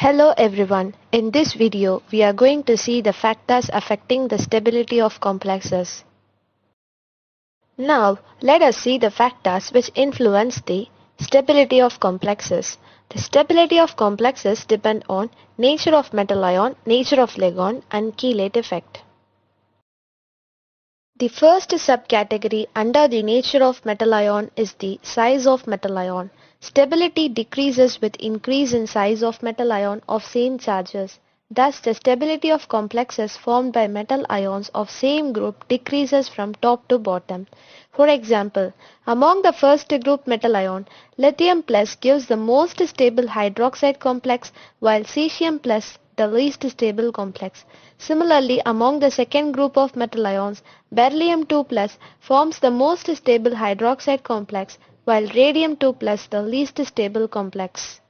Hello everyone. In this video, we are going to see the factors affecting the stability of complexes. Now, let us see the factors which influence the stability of complexes. The stability of complexes depend on nature of metal ion, nature of ligand, and chelate effect. The first subcategory under the nature of metal ion is the size of metal ion. Stability decreases with increase in size of metal ion of same charges. Thus, the stability of complexes formed by metal ions of same group decreases from top to bottom. For example, among the first group metal ion, lithium plus gives the most stable hydroxide complex while cesium plus the least stable complex. Similarly, among the second group of metal ions, beryllium 2 plus forms the most stable hydroxide complex while radium 2 plus the least stable complex.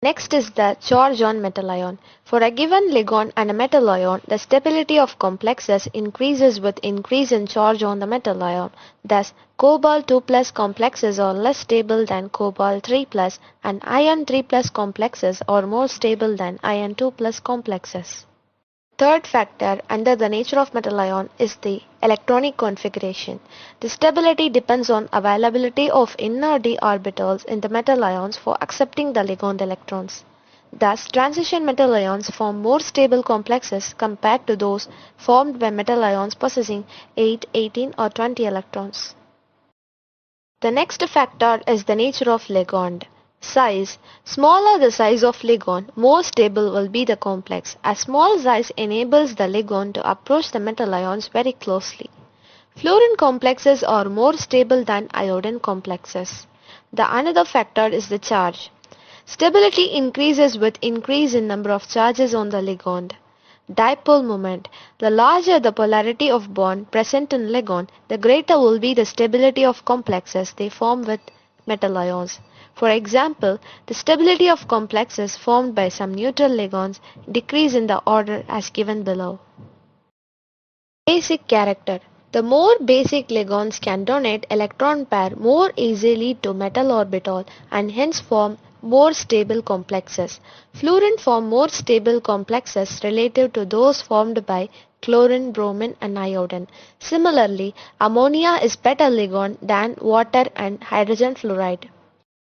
Next is the charge on metal ion. For a given ligand and a metal ion, the stability of complexes increases with increase in charge on the metal ion. Thus, cobalt 2 plus complexes are less stable than cobalt 3 plus and iron 3 plus complexes are more stable than iron 2 plus complexes. Third factor under the nature of metal ion is the electronic configuration. The stability depends on availability of inner d orbitals in the metal ions for accepting the ligand electrons. Thus, transition metal ions form more stable complexes compared to those formed by metal ions possessing 8, 18 or 20 electrons. The next factor is the nature of ligand. Size. Smaller the size of ligand, more stable will be the complex. A small size enables the ligand to approach the metal ions very closely. Fluorine complexes are more stable than iodine complexes. The another factor is the charge. Stability increases with increase in number of charges on the ligand. Dipole moment. The larger the polarity of bond present in ligand, the greater will be the stability of complexes they form with metal ions. For example, the stability of complexes formed by some neutral ligands decrease in the order as given below. Basic character. The more basic ligands can donate electron pair more easily to metal orbital and hence form more stable complexes. Fluorine form more stable complexes relative to those formed by chlorine, bromine and iodine. Similarly, ammonia is better ligand than water and hydrogen fluoride.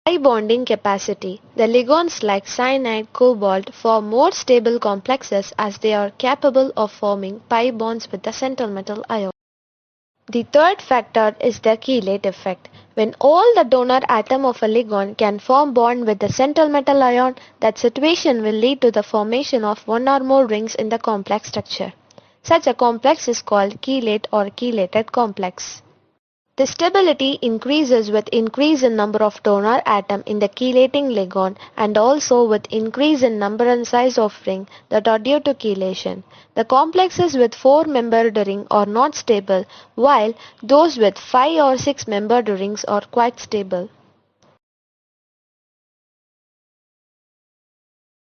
Pi bonding capacity. The ligands like cyanide, cobalt form more stable complexes as they are capable of forming pi bonds with the central metal ion. The third factor is the chelate effect. When all the donor atom of a ligand can form bond with the central metal ion, that situation will lead to the formation of one or more rings in the complex structure. Such a complex is called chelate or chelated complex. The stability increases with increase in number of donor atom in the chelating ligand and also with increase in number and size of ring that are due to chelation. The complexes with 4-membered ring are not stable while those with 5 or 6-membered rings are quite stable.